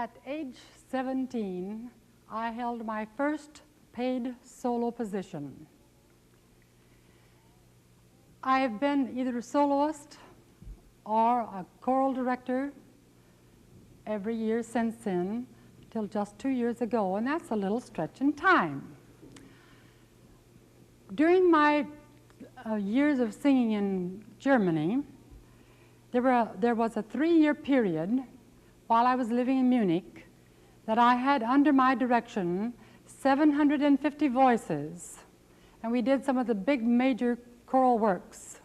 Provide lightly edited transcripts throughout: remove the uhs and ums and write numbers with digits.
At age 17, I held my first paid solo position. I have been either a soloist or a choral director every year since then, till just 2 years ago, and that's a little stretch in time. During my years of singing in Germany, there was a 3-year period while I was living in Munich that I had under my direction 750 voices, and we did some of the big major choral works.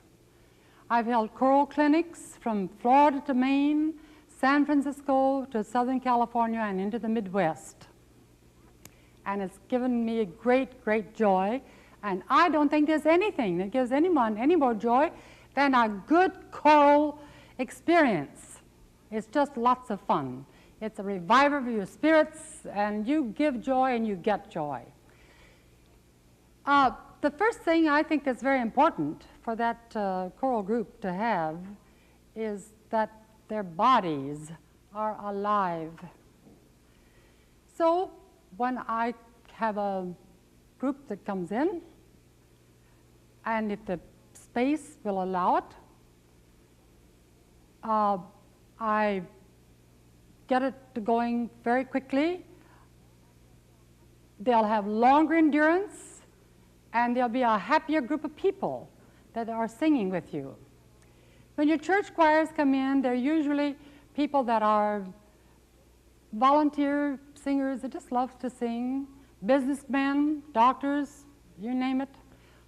I've held choral clinics from Florida to Maine, San Francisco to Southern California, and into the Midwest. And it's given me a great, great joy, and I don't think there's anything that gives anyone any more joy than a good choral experience. It's just lots of fun. It's a reviver of your spirits, and you give joy and you get joy. The first thing I think that's very important for that choral group to have is that their bodies are alive. So when I have a group that comes in, and if the space will allow it, I get it going very quickly. They'll have longer endurance, and there'll be a happier group of people that are singing with you. When your church choirs come in, they're usually people that are volunteer singers that just love to sing, businessmen, doctors, you name it,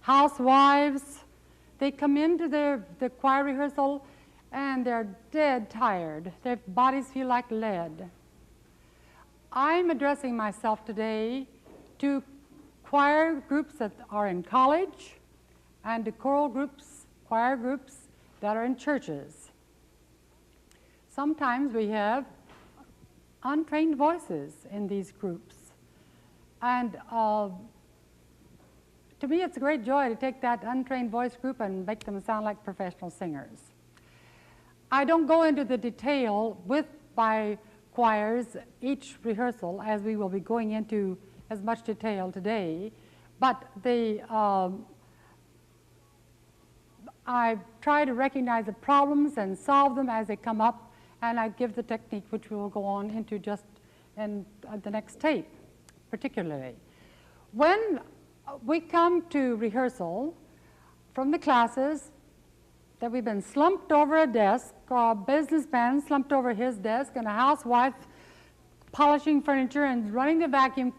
housewives. They come into the choir rehearsal and they're dead tired. Their bodies feel like lead. I'm addressing myself today to choir groups that are in college and to choral groups, choir groups that are in churches. Sometimes we have untrained voices in these groups. And to me, it's a great joy to take that untrained voice group and make them sound like professional singers. I don't go into the detail with my choirs each rehearsal, as we will be going into as much detail today, but I try to recognize the problems and solve them as they come up, and I give the technique, which we will go on into just in the next tape, particularly. When we come to rehearsal from the classes that we've been slumped over a desk, or a businessman slumped over his desk, and a housewife polishing furniture and running the vacuum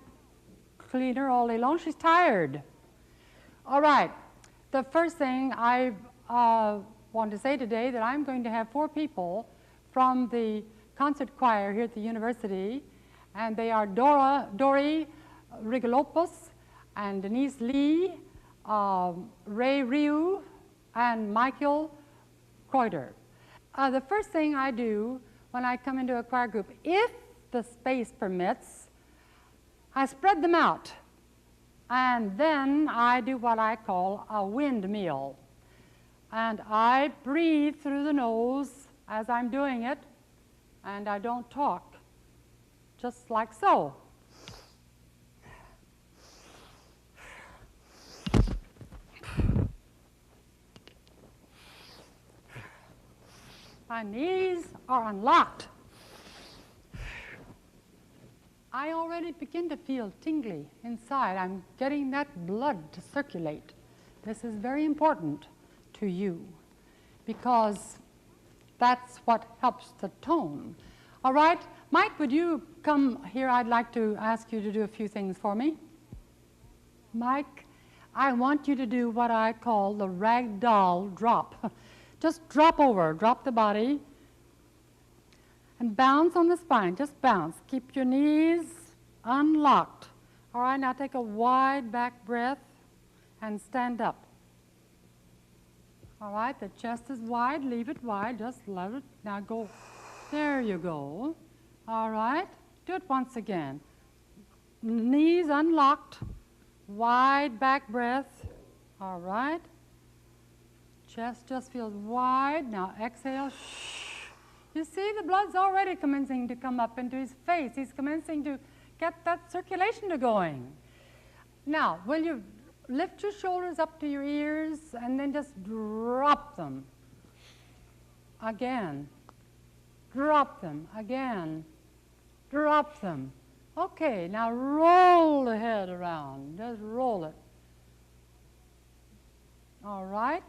cleaner all day long, she's tired. All right, the first thing I want to say today that I'm going to have 4 people from the concert choir here at the university, and they are Dori Rigolopoulos and Denise Lee, Ray Ryu, and Michael Kreuter. The first thing I do when I come into a choir group, if the space permits, I spread them out, and then I do what I call a windmill. And I breathe through the nose as I'm doing it, and I don't talk, just like so. My knees are unlocked. I already begin to feel tingly inside. I'm getting that blood to circulate. This is very important to you because that's what helps the tone. All right, Mike, would you come here? I'd like to ask you to do a few things for me. Mike, I want you to do what I call the ragdoll drop. Just drop over, drop the body, and bounce on the spine, just bounce. Keep your knees unlocked. All right, now take a wide back breath and stand up. All right, the chest is wide, leave it wide, just let it, now go. There you go. All right, do it once again. Knees unlocked, wide back breath. All right. Chest just feels wide. Now exhale, shh. You see, the blood's already commencing to come up into his face. He's commencing to get that circulation to going. Now, will you lift your shoulders up to your ears and then just drop them? Again. Drop them. Again. Drop them. Okay, now roll the head around. Just roll it. All right.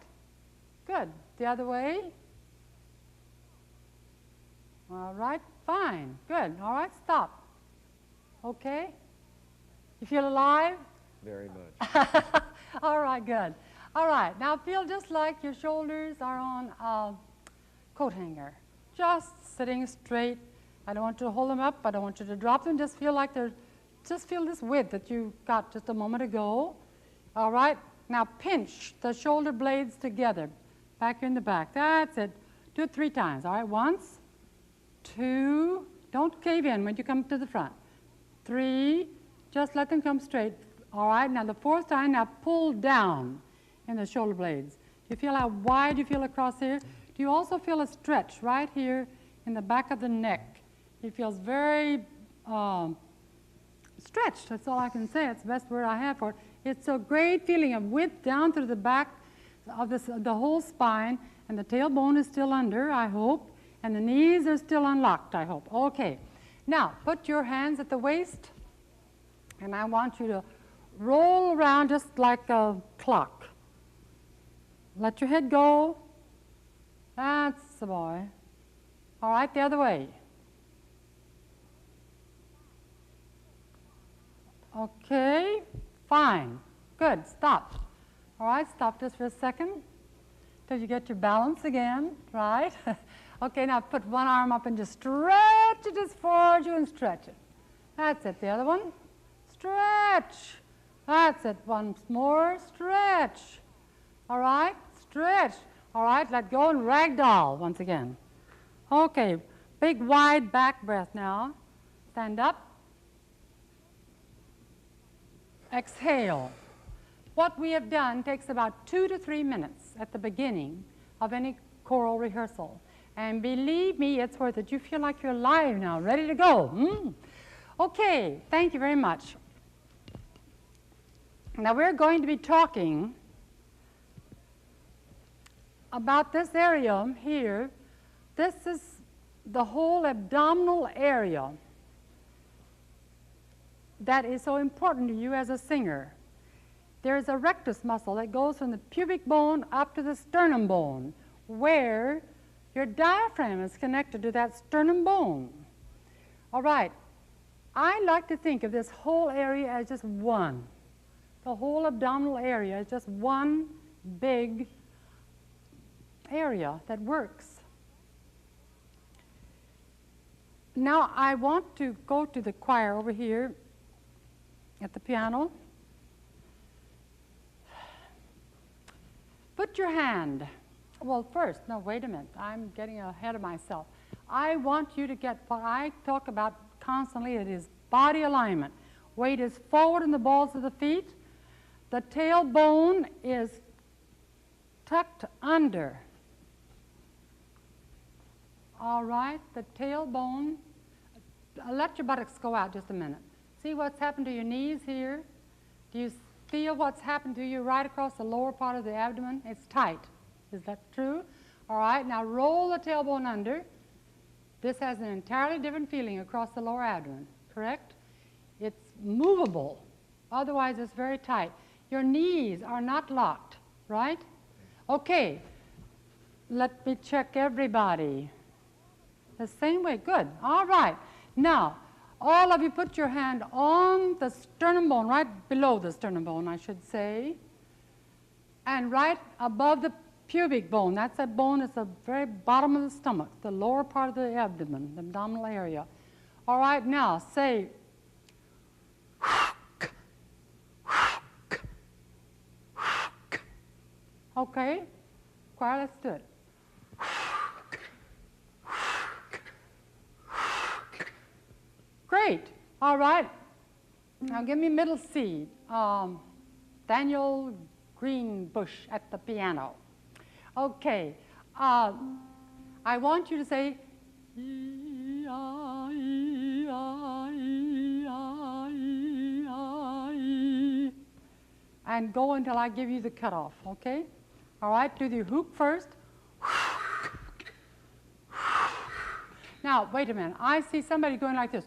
Good. The other way. All right. Fine. Good. All right. Stop. Okay. You feel alive? Very much. All right. Good. All right. Now feel just like your shoulders are on a coat hanger. Just sitting straight. I don't want you to hold them up. I don't want you to drop them. Just feel like they're, just feel this width that you got just a moment ago. All right. Now pinch the shoulder blades together. Back here in the back. That's it. Do it 3 times. All right. Once, 2. Don't cave in when you come to the front. 3. Just let them come straight. All right. Now the 4th time. Now pull down in the shoulder blades. Do you feel how wide you feel across here? Do you also feel a stretch right here in the back of the neck? It feels very stretched. That's all I can say. It's the best word I have for it. It's a great feeling of width down through the back of the whole spine, and the tailbone is still under, I hope, and the knees are still unlocked, I hope. Okay. Now, put your hands at the waist, and I want you to roll around just like a clock. Let your head go. That's the boy. All right, the other way. Okay, fine. Good, stop. All right, stop just for a second till you get your balance again, right? Okay, now put one arm up and just stretch it as far as you can stretch it. That's it, the other one. Stretch. That's it, once more, stretch. All right, stretch. All right, let go and ragdoll once again. Okay, big wide back breath now. Stand up. Exhale. What we have done takes about 2 to 3 minutes at the beginning of any choral rehearsal. And believe me, it's worth it. You feel like you're alive now, ready to go. Okay, thank you very much. Now we're going to be talking about this area here. This is the whole abdominal area that is so important to you as a singer. There's a rectus muscle that goes from the pubic bone up to the sternum bone, where your diaphragm is connected to that sternum bone. All right, I like to think of this whole area as just one. The whole abdominal area is just one big area that works. Now I want to go to the choir over here at the piano. Put your hand, well first, no wait a minute, I'm getting ahead of myself. I want you to get what I talk about constantly, it is body alignment. Weight is forward in the balls of the feet. The tailbone is tucked under. All right, the tailbone, let your buttocks go out just a minute. See what's happened to your knees here? Do you feel what's happened to you right across the lower part of the abdomen? It's tight. Is that true? All right, now roll the tailbone under. This has an entirely different feeling across the lower abdomen, correct? It's movable. Otherwise, it's very tight. Your knees are not locked, right? Okay, let me check everybody. The same way, good. All right. Now, all of you put your hand on the sternum bone, right below the sternum bone, I should say, and right above the pubic bone. That's that bone at the very bottom of the stomach, the lower part of the abdomen, the abdominal area. All right, now say, okay, choir, let's do it. Great. All right. Now give me middle C. Daniel Greenbush at the piano. Okay. I want you to say And go until I give you the cutoff, okay? All right, do the hoop first. Now, wait a minute. I see somebody going like this.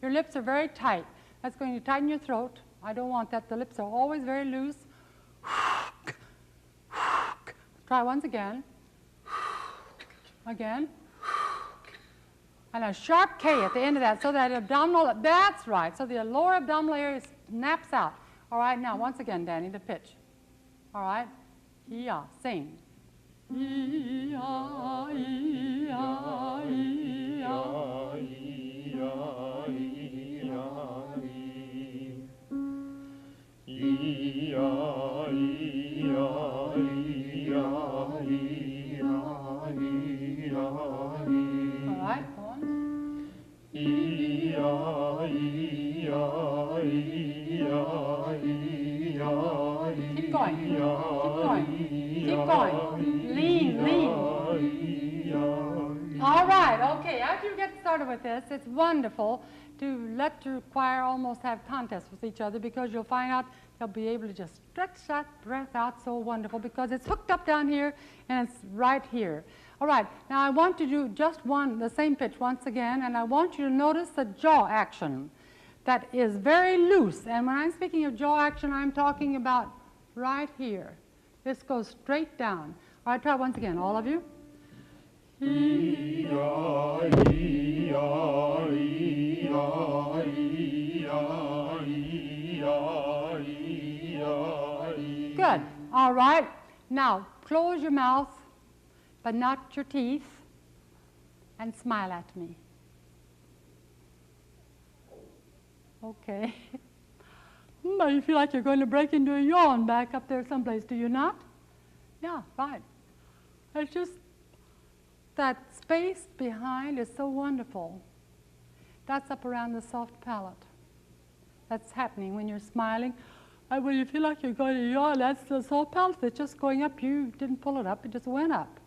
Your lips are very tight. That's going to tighten your throat. I don't want that. The lips are always very loose. Try once again. Again. And a sharp K at the end of that, so that abdominal, that's right. So the lower abdominal area snaps out. All right, now once again, Danny, the pitch. All right, yeah, sing. All right, go on. Keep going, keep going, keep going. Lean, lean. All right, okay, after you get started with this, it's wonderful to let your choir almost have contests with each other, because you'll find out they'll be able to just stretch that breath out so wonderful, because it's hooked up down here and it's right here. All right, now I want to do just the same pitch once again, and I want you to notice the jaw action that is very loose. And when I'm speaking of jaw action, I'm talking about right here. This goes straight down. All right, try once again, all of you. Good. All right. Now, close your mouth, but not your teeth, and smile at me. Okay. You feel like you're going to break into a yawn back up there someplace, do you not? Yeah, right. It's just that space behind is so wonderful. That's up around the soft palate. That's happening when you're smiling. And when you feel like you're going to yawn, that's the soft palate that's just going up. You didn't pull it up, it just went up.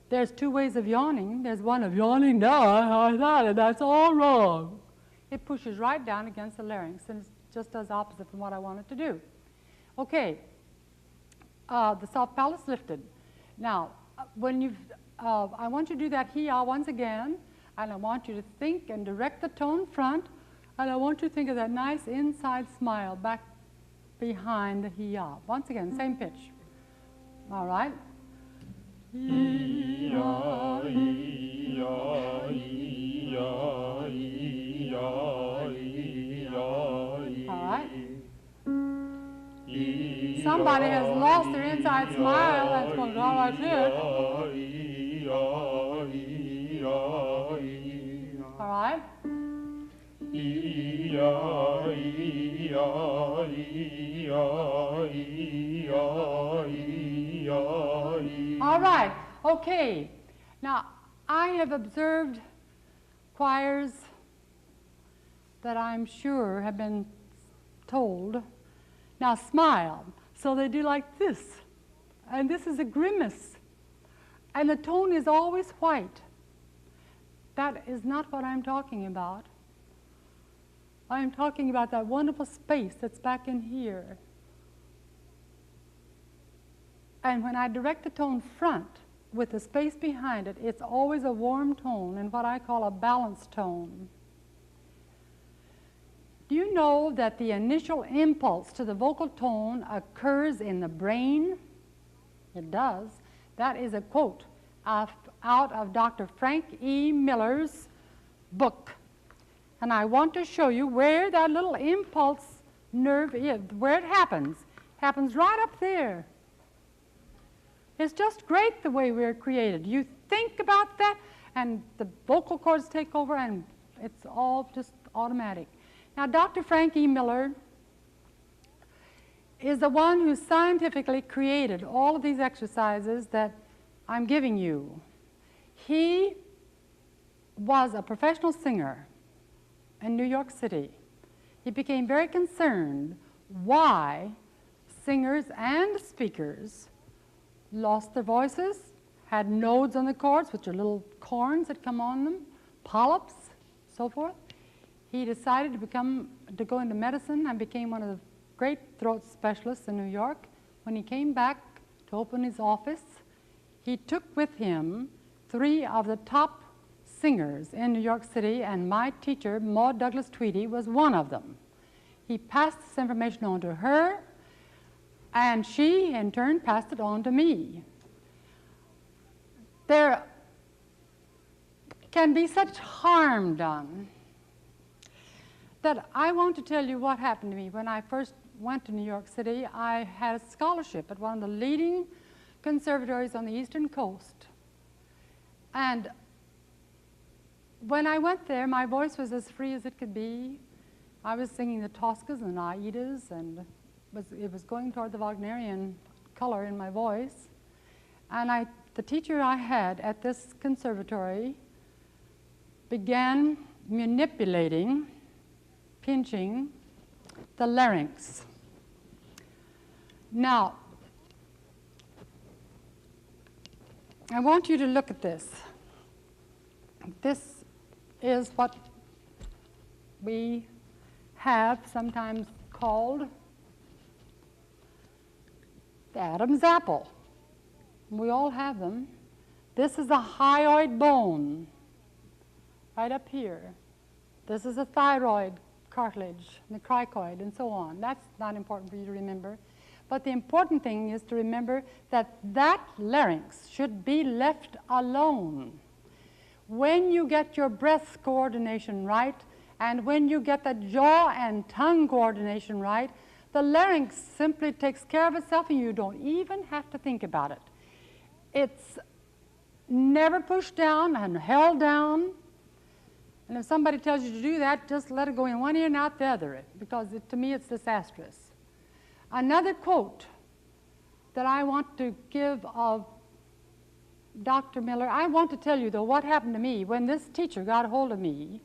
There's two ways of yawning. There's one of yawning down, and that's all wrong. It pushes right down against the larynx, and it just does opposite from what I want it to do. Okay, the soft palate's lifted. Now, when you've, I want you to do that hi-ya once again, and I want you to think and direct the tone front, and I want you to think of that nice inside smile back behind the hi-ya. Once again, same pitch. All right? All right. Somebody has lost their inside smile. That's going to go right here. All right. All right. Okay. Now, I have observed choirs that I'm sure have been told, now smile. So they do like this. And this is a grimace. And the tone is always white. That is not what I'm talking about. I'm talking about that wonderful space that's back in here. And when I direct the tone front with the space behind it, it's always a warm tone and what I call a balanced tone. Do you know that the initial impulse to the vocal tone occurs in the brain? It does. That is a quote out of Dr. Frank E. Miller's book. And I want to show you where that little impulse nerve is, where it happens. It happens right up there. It's just great the way we're created. You think about that, and the vocal cords take over, and it's all just automatic. Now, Dr. Frank E. Miller is the one who scientifically created all of these exercises that I'm giving you. He was a professional singer in New York City. He became very concerned why singers and speakers lost their voices, had nodes on the cords, which are little corns that come on them, polyps, so forth. He decided to go into medicine and became one of the great throat specialists in New York. When he came back to open his office, he took with him 3 of the top singers in New York City, and my teacher, Maud Douglas Tweedy, was one of them. He passed this information on to her, and she, in turn, passed it on to me. There can be such harm done that I want to tell you what happened to me. When I first went to New York City, I had a scholarship at one of the leading conservatories on the Eastern Coast. And when I went there, my voice was as free as it could be. I was singing the Toscas and the Aidas, and it was going toward the Wagnerian color in my voice. And the teacher I had at this conservatory began manipulating, pinching the larynx. Now, I want you to look at this. This is what we have sometimes called the Adam's apple. We all have them. This is a hyoid bone right up here. This is a thyroid cartilage, the cricoid, and so on. That's not important for you to remember. But the important thing is to remember that that larynx should be left alone. When you get your breath coordination right, and when you get the jaw and tongue coordination right, the larynx simply takes care of itself and you don't even have to think about it. It's never pushed down and held down. And if somebody tells you to do that, just let it go in one ear and out the other, because to me it's disastrous. Another quote that I want to give of Dr. Miller, I want to tell you, though, what happened to me when this teacher got a hold of me,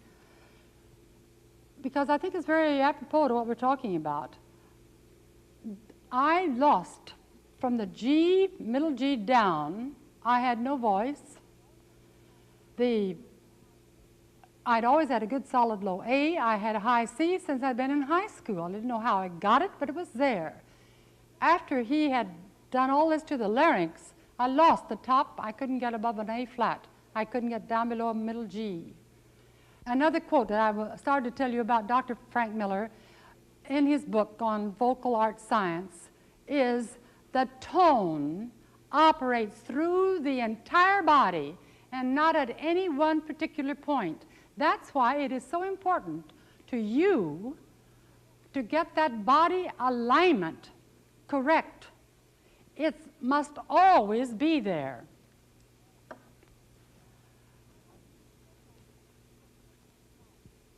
because I think it's very apropos to what we're talking about. I lost from the G, middle G down. I had no voice. I'd always had a good solid low A. I had a high C since I'd been in high school. I didn't know how I got it, but it was there. After he had done all this to the larynx, I lost the top. I couldn't get above an A flat. I couldn't get down below a middle G. Another quote that I started to tell you about Dr. Frank Miller in his book on vocal art science is the tone operates through the entire body and not at any one particular point. That's why it is so important to you to get that body alignment correct. It must always be there.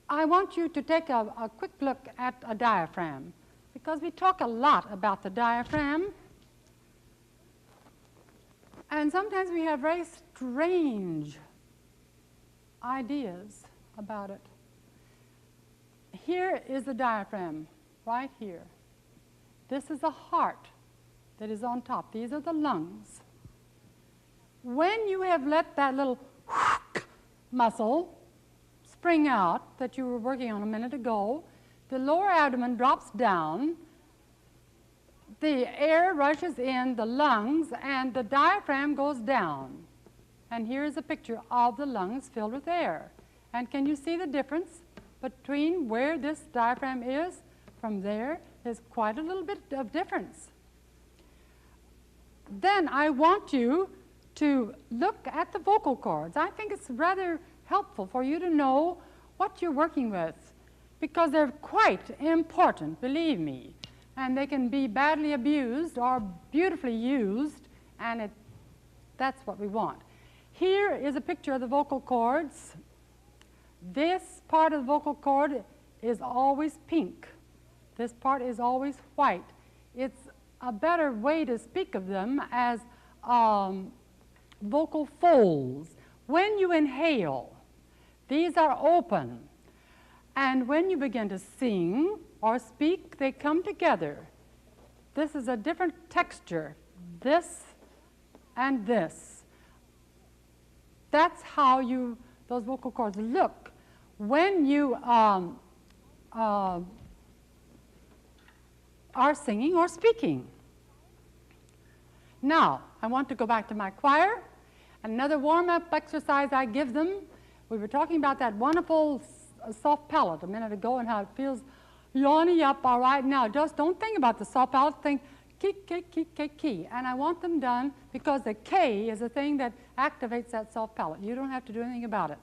I want you to take a quick look at a diaphragm, because we talk a lot about the diaphragm, and sometimes we have very strange ideas about it. Here is the diaphragm, right here. This is the heart that is on top. These are the lungs. When you have let that little muscle spring out that you were working on a minute ago, the lower abdomen drops down, the air rushes in the lungs, and the diaphragm goes down. And here is a picture of the lungs filled with air. And can you see the difference between where this diaphragm is from there? There's quite a little bit of difference. Then I want you to look at the vocal cords. I think it's rather helpful for you to know what you're working with, because they're quite important, believe me. And they can be badly abused or beautifully used, and that's what we want. Here is a picture of the vocal cords. This part of the vocal cord is always pink. This part is always white. It's a better way to speak of them as vocal folds. When you inhale, these are open. And when you begin to sing or speak, they come together. This is a different texture, this and this. that's how those vocal cords look when you are singing or speaking. Now, I want to go back to my choir. Another warm-up exercise I give them. We were talking about that wonderful soft palate a minute ago and how it feels yawny up. All right, now just don't think about the soft palate. Think key, key, key, key, key. And I want them done because the K is the thing that activates that soft palate. You don't have to do anything about it.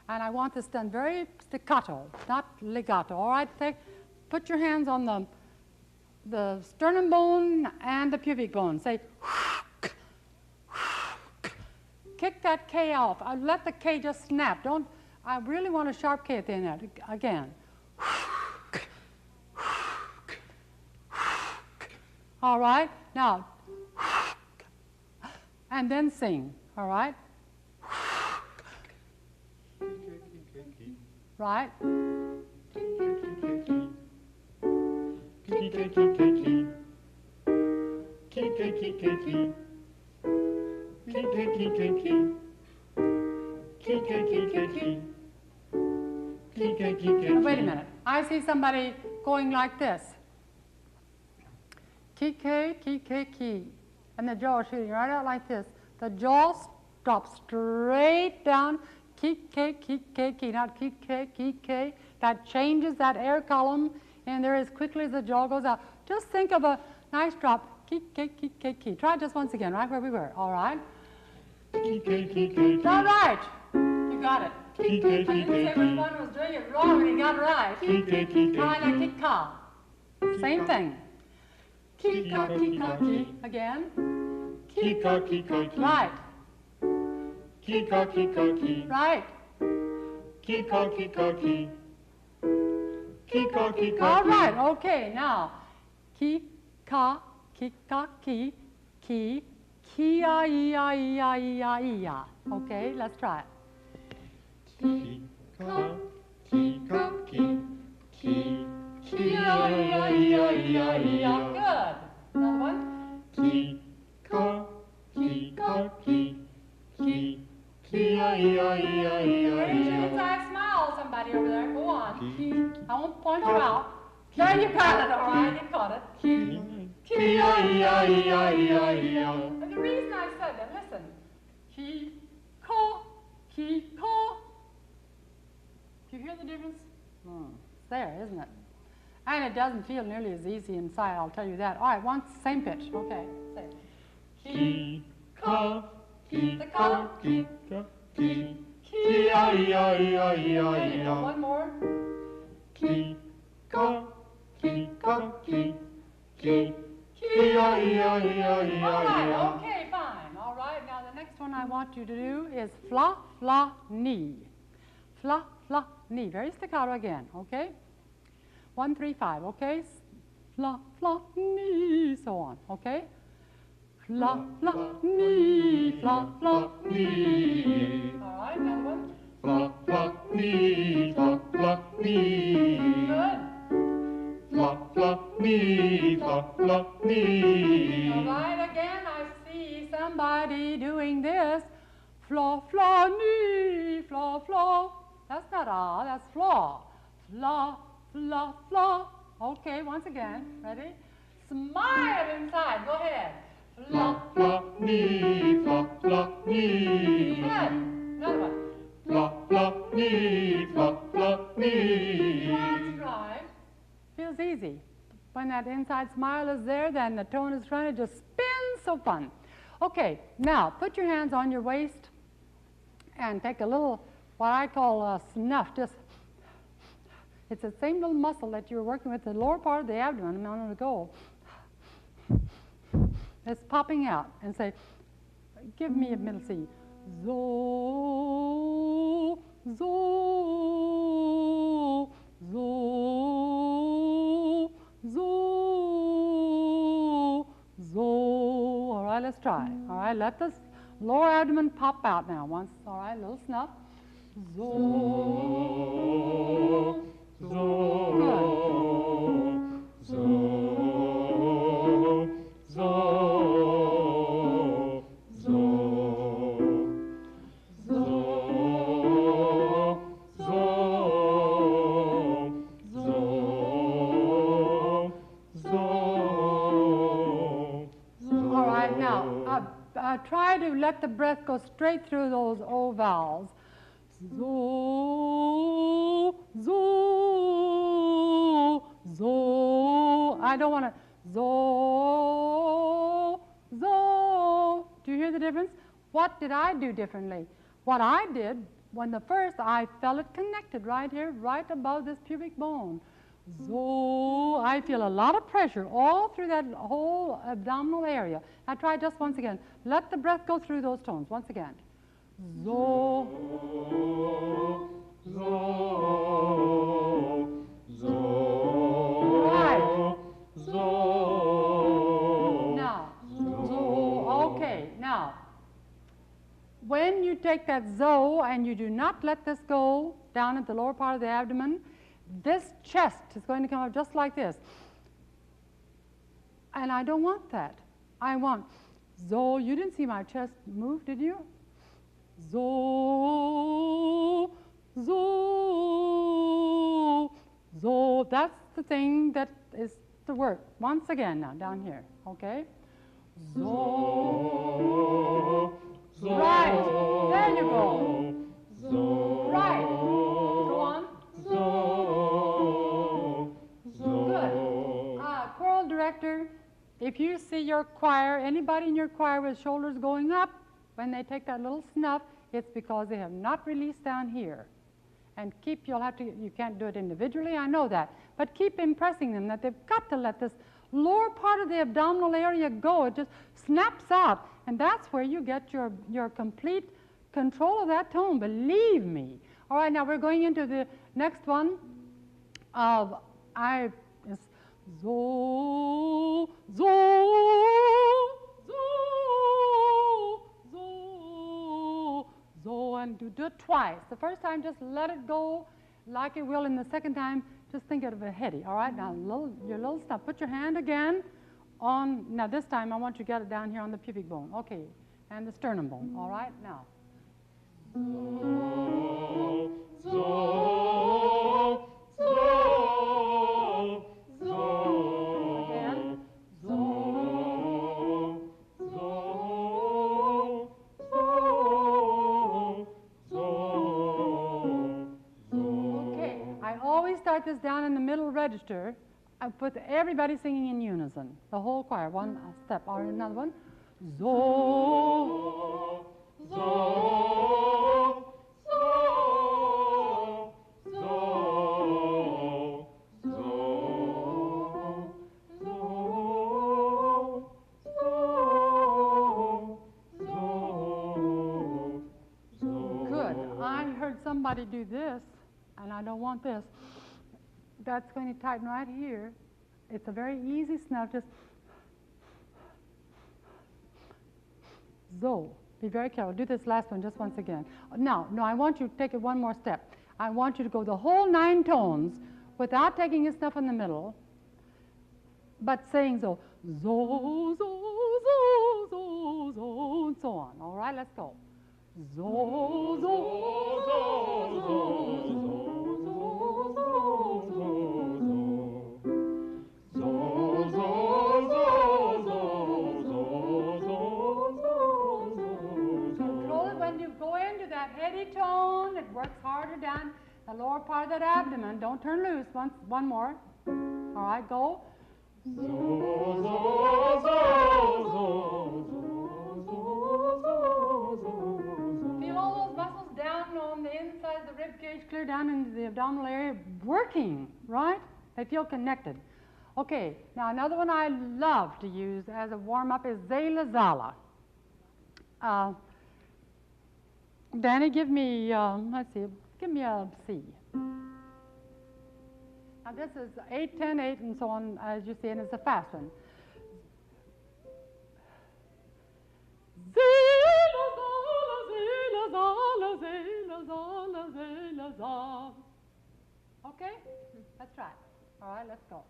And I want this done very staccato, not legato. All right, put your hands on the sternum bone and the pubic bone. Say, kick that K off. Let the K just snap. I really want a sharp K at the end of that. Again. All right, now, and then sing, all right? Right? Now, wait a minute. I see somebody going like this. Key, K, key, K, key. And the jaw is shooting right out like this. The jaw drops straight down. Key, K, key, K, key. Not key, K, key, K. That changes that air column in there as quickly as the jaw goes out. Just think of a nice drop. Key, K, key, K, key. Try it just once again, right where we were. All right? Key, K, key, K, key. All right. You got it. Key, K, key, I didn't say which one was doing it wrong when he got it right. Key, K, key, K, All right, now kick ka. Same thing. Key, ka, key, ka, key. Again. Key, ka, key, ka, key. Right. Key, ka, key, ka, key. Right. Key, ka, key, ka, key. Key, ka, key, ka, All key. right, okay, now. Ki, ka, ki, ka, ki, ki, ki, a, e, a, e, a, e, a, e, a. Okay, let's try it. Key, ka, key, ka, key. Key, key, a, e, a, e, a, e, a, e, a. Good. Another one. Key, ka, key, ka, key. Key, key, a, e, a, e, a, e, a, Raise your e, a. inside smile, somebody over there. Go on. Key, I won't point you out. There you got it, all right, you caught it. key, key, a, e, a, e, a, e, a, e, a. And the reason I said that, listen. Ki, ko, ki, ko. Do you hear the difference? It's there, isn't it? And it doesn't feel nearly as easy inside, I'll tell you that. All right, once, same pitch. Okay, say it. Key, ka, key, The ka, ka. key, ka, key. Key, a, e, a, e, a, e, a, Wait a e, minute, a. one more. Key, ka, key, ka, key. Key, key, a, e, a, e, a, e, All a, e, right, a. okay, fine. All right, now the next one I want you to do is fla, fla, knee. Fla, fla, knee. Very staccato again, okay? 1, 3, 5, okay? Fla, fla, knee, so on, okay? Fla, fla, knee, fla, fla, knee. All right, another one. Fla, fla, knee, fla, fla, knee. Good. Fla, fla, knee, fla, fla, knee. All right, again, I see somebody doing this. Fla, fla, knee, fla, fla. That's not ah, that's fla. Fla, fla, fla. Okay, once again, ready? Smile inside, go ahead. Fla, fla, knee, fla, fla, knee. Good. Another one. Fla, fla, knee, fla, fla, knee. That's right. Feels easy. When that inside smile is there, then the tone is trying to just spin, so fun. Okay, now put your hands on your waist and take a little, what I call snuff, just, it's the same little muscle that you're working with, the lower part of the abdomen, a minute ago. It's popping out and say, give me a middle C. Zo, zo, zo, zo, zo. All right, let's try. All right, let this lower abdomen pop out now once. All right, little snuff. Zo, Zo, zo, zo, zo, zo. try to let the breath go straight through those O vowels. Zo, zo, zo. I don't want to zo, zo. Do you hear the difference? What did I do differently? What I did, when the first, I felt it connected right here, right above this pubic bone. Zo, I feel a lot of pressure all through that whole abdominal area. Now try just once again. Let the breath go through those tones once again. Zo, zo, zo, right. zo. Now, zo, okay. Now, when you take that zo and you do not let this go down at the lower part of the abdomen, this chest is going to come up just like this. And I don't want that. I want zo. You didn't see my chest move, did you? Zo, zo, zo. That's the thing that is the work. Once again now, down here, okay? Zo. Right. There you go. Zo. Right. Go on. Zo. Zo. Good. Choral director, if you see your choir, anybody in your choir with shoulders going up, when they take that little snuff, it's because they have not released down here. And keep, you can't do it individually, I know that, but keep impressing them that they've got to let this lower part of the abdominal area go. It just snaps out, and that's where you get your complete control of that tone, believe me. All right, now we're going into the next one of it's zo, zo, zo, zo, zo, and do it twice. The first time, just let it go like it will, and the second time, just think of a heady. All right, now your little stuff. Put your hand again on, now this time I want you to get it down here on the pubic bone. Okay, and the sternum bone. All right, now. Zo, zo, zo, zo. Again. Zo, zo, zo, zo, zo. Okay, I always start this down in the middle register. I put everybody singing in unison, the whole choir, one step or another one. Zo, Zo, zo, zo, zo, zo, zo. good. I heard somebody do this, and I don't want this. That's going to tighten right here. It's a very easy snuff, just zo. Be very careful. Do this last one just once again. Now, no, I want you to take it one more step. I want you to go the whole 9 tones without taking a snuff in the middle, but saying zo, zo, zo, zo, zo, zo, and so on. All right, let's go. Zo, zo, zo, zo, Control it when you go into that heady tone. It works harder down the lower part of that abdomen. Don't turn loose. One more. All right, go. Feel all those muscles down on the inside of the rib cage, clear down into the abdominal area, working, right? They feel connected. Okay, now another one I love to use as a warm-up is Zala Zala. Danny, give me, let's see, give me a C. Now this is 8, 10, 8, and so on, as you see, and it's a fast one. Zala, zala, zala, zala, zala, zala. Okay, let's try. All right, let's go.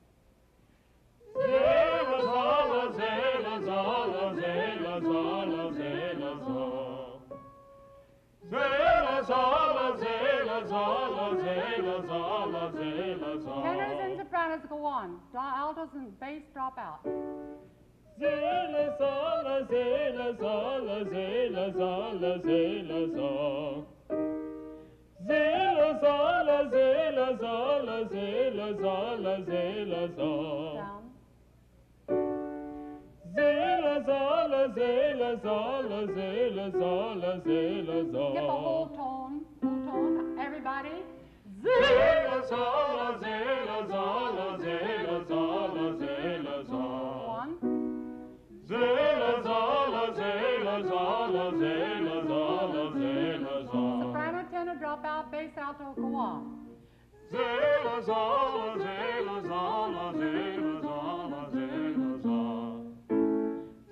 Zela, zala, zela, zala, zela, zala, zela, zala. Zela, zala, zela, zala, zela, zala, zela, zala. Tenors and sopranos go on. Altos and bass drop out. Zela, zala, zela, la za la ze la za la ze la za. Ze la za la ze la za la ze la za la ze la za. Down. Ze la za la ze la za la ze la za la ze la za. Give a whole tone, everybody. Ze la za la ze la za la ze la za la ze la za. One. Ze la za la ze la za la ze la za la ze la za. Soprano, tenor, drop out, bass, alto, go on. Ze la za la ze la za la ze la za la ze la za.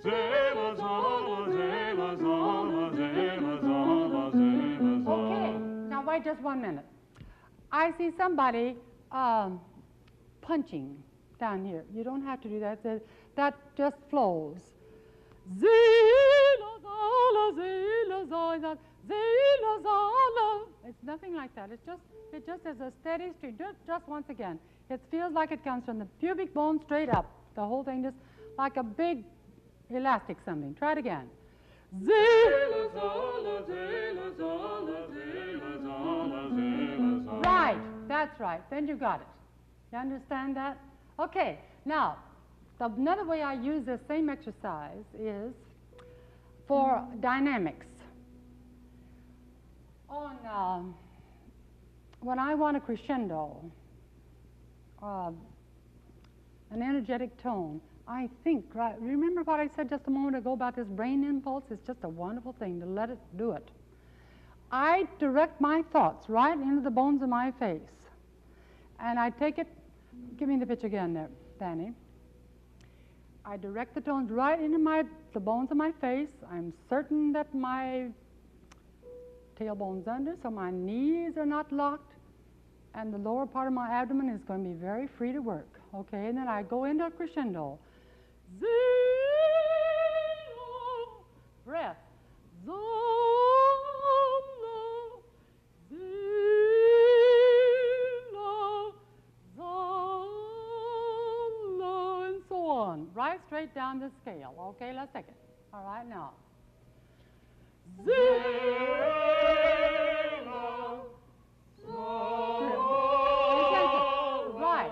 Ze la za la ze la za la ze la za la ze la za. Okay, now wait just 1 minute. I see somebody punching down here. You don't have to do that. That just flows. It's nothing like that. It just is a steady stream. Just once again. It feels like it comes from the pubic bone straight up. The whole thing just like a big elastic something. Try it again. Right, that's right. Then you got it. You understand that? Okay, now, another way I use this same exercise is for dynamics. When I want a crescendo, an energetic tone, I think, right, remember what I said just a moment ago about this brain impulse? It's just a wonderful thing to let it do it. I direct my thoughts right into the bones of my face. And I take it, give me the pitch again there, Danny. I direct the tones right into the bones of my face. I'm certain that my tailbone's under, so my knees are not locked, and the lower part of my abdomen is going to be very free to work. Okay, and then I go into a crescendo. Zero, breath. Zolo, zilo, zolo, and so on. Right straight down the scale. Okay, let's take it. All right, now. Zero, zolo, right.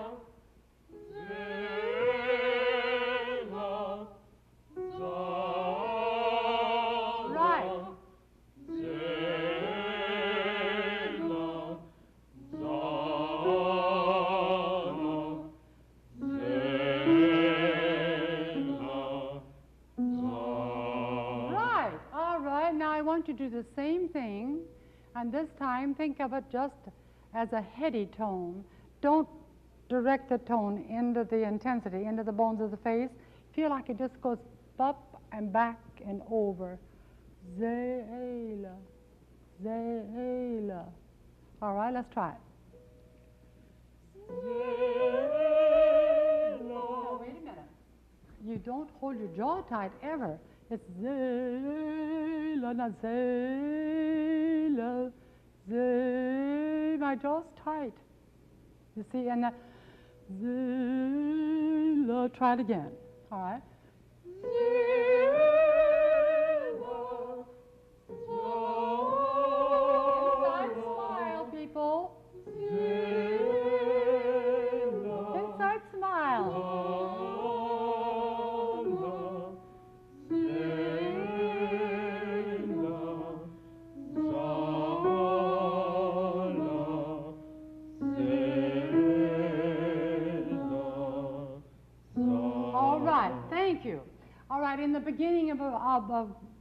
To do the same thing, and this time think of it just as a heady tone. Don't direct the tone into the intensity, into the bones of the face. Feel like it just goes up and back and over. Zela, zela. All right, let's try it. Oh, wait a minute. You don't hold your jaw tight ever. It's zela, not zela, zela. My jaw's tight. You see, and that zela. Try it again. All right. Zela, inside smile, people. Zela, inside smile. Thank you. All right, in the beginning of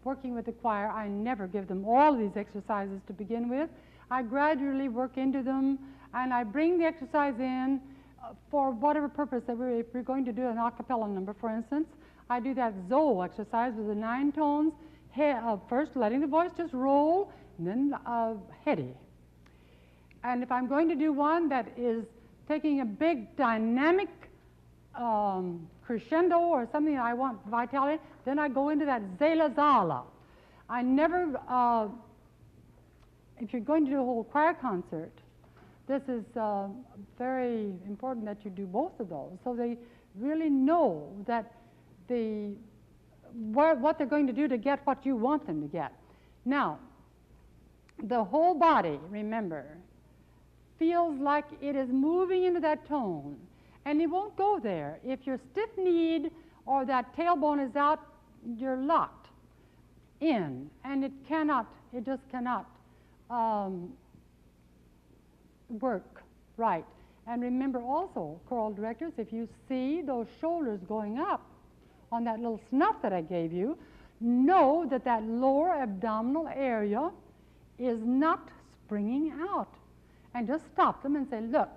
working with the choir, I never give them all of these exercises to begin with. I gradually work into them, and I bring the exercise in for whatever purpose that if we're going to do an a cappella number, for instance. I do that Zoe exercise with the 9 tones, first letting the voice just roll, and then heady. And if I'm going to do one that is taking a big dynamic crescendo or something I want vitality, then I go into that Zela Zala. I never, if you're going to do a whole choir concert, this is very important that you do both of those so they really know that the what they're going to do to get what you want them to get. Now, the whole body, remember, feels like it is moving into that tone, and it won't go there. If you're stiff-kneed or that tailbone is out, you're locked in, and it just cannot work right. And remember also, choral directors, if you see those shoulders going up on that little snuff that I gave you, know that that lower abdominal area is not springing out. And just stop them and say, look,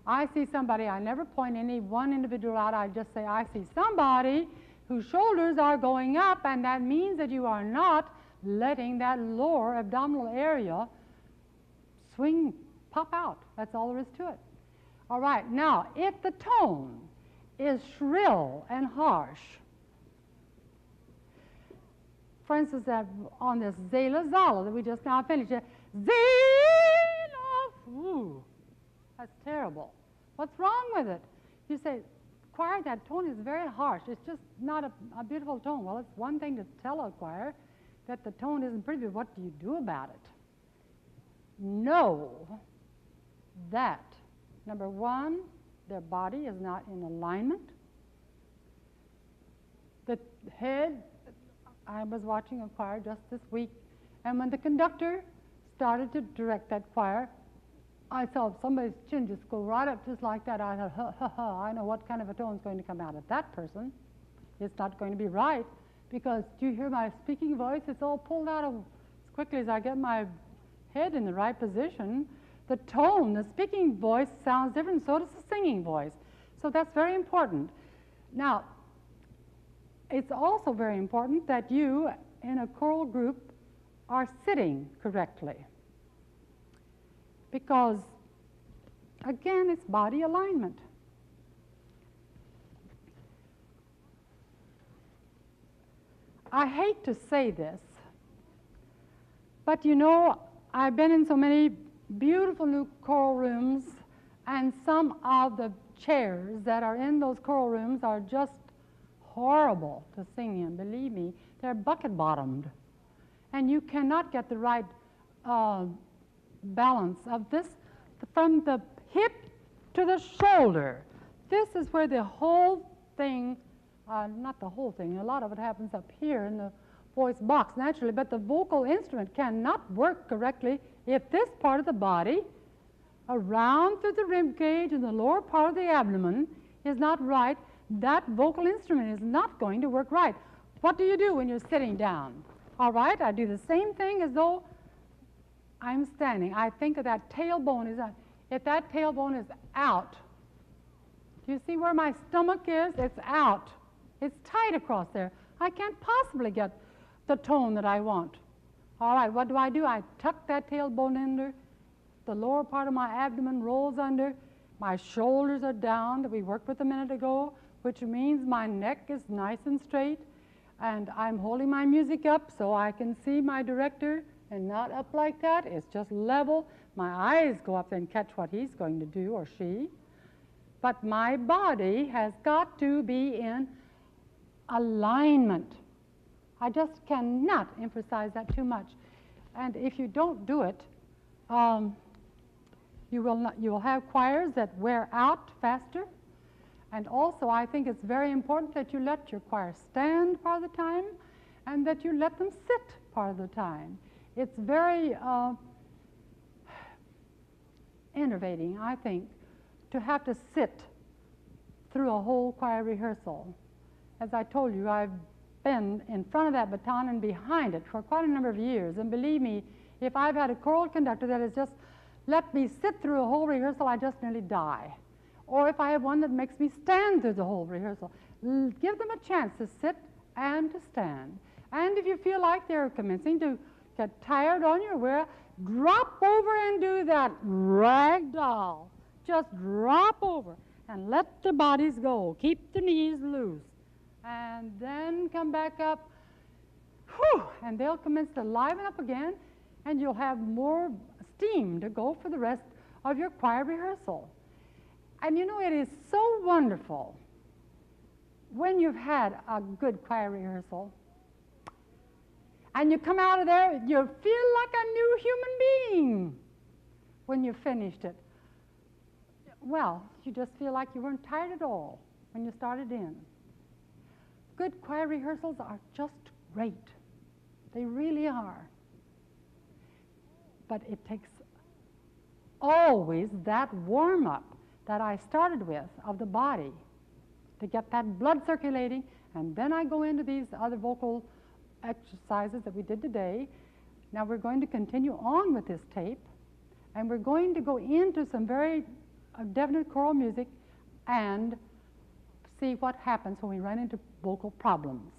I see somebody. I never point any one individual out. I just say, I see somebody whose shoulders are going up, and that means that you are not letting that lower abdominal area swing, pop out. That's all there is to it. All right, now, if the tone is shrill and harsh, for instance, that on this Zela Zala that we just now finished, Zela, ooh, that's terrible. What's wrong with it? You say, choir, that tone is very harsh. It's just not a beautiful tone. Well, it's one thing to tell a choir that the tone isn't pretty, but what do you do about it? Know that, number one, their body is not in alignment. The head, I was watching a choir just this week, and when the conductor started to direct that choir, I saw somebody's chin just go right up just like that. I thought, ha, ha, ha, I know what kind of a tone is going to come out of that person. It's not going to be right, because do you hear my speaking voice? It's all pulled out of as quickly as I get my head in the right position. The tone, the speaking voice sounds different, so does the singing voice. So that's very important. Now, it's also very important that you, in a choral group, are sitting correctly. Because, again, it's body alignment. I hate to say this, but you know, I've been in so many beautiful new choral rooms, and some of the chairs that are in those choral rooms are just horrible to sing in. Believe me, they're bucket-bottomed. And you cannot get the right balance of this from the hip to the shoulder. This is where the whole thing, not the whole thing, a lot of it happens up here in the voice box naturally, but the vocal instrument cannot work correctly if this part of the body, around through the rib cage and the lower part of the abdomen, is not right. That vocal instrument is not going to work right. What do you do when you're sitting down? All right, I do the same thing as though I'm standing. I think of that tailbone is, if that tailbone is out, do you see where my stomach is? It's out. It's tight across there. I can't possibly get the tone that I want. All right, what do? I tuck that tailbone under. The lower part of my abdomen rolls under. My shoulders are down that we worked with a minute ago, which means my neck is nice and straight. And I'm holding my music up so I can see my director, and not up like that. It's just level. My eyes go up and catch what he's going to do, or she. But my body has got to be in alignment. I just cannot emphasize that too much. And if you don't do it, you will have choirs that wear out faster. And also, I think it's very important that you let your choir stand part of the time, and that you let them sit part of the time. It's very enervating, I think, to have to sit through a whole choir rehearsal. As I told you, I've been in front of that baton and behind it for quite a number of years. And believe me, if I've had a choral conductor that has just let me sit through a whole rehearsal, I just nearly die. Or if I have one that makes me stand through the whole rehearsal, give them a chance to sit and to stand. And if you feel like they're commencing to get tired on your wear, drop over and do that rag doll. Just drop over and let the bodies go. Keep the knees loose. And then come back up, whew, and they'll commence to liven up again, and you'll have more steam to go for the rest of your choir rehearsal. And you know, it is so wonderful when you've had a good choir rehearsal, and you come out of there, you feel like a new human being when you finished it. Well, you just feel like you weren't tired at all when you started in. Good choir rehearsals are just great. They really are. But it takes always that warm-up that I started with of the body to get that blood circulating, and then I go into these other vocal exercises that we did today. Now we're going to continue on with this tape, and we're going to go into some very definite choral music and see what happens when we run into vocal problems.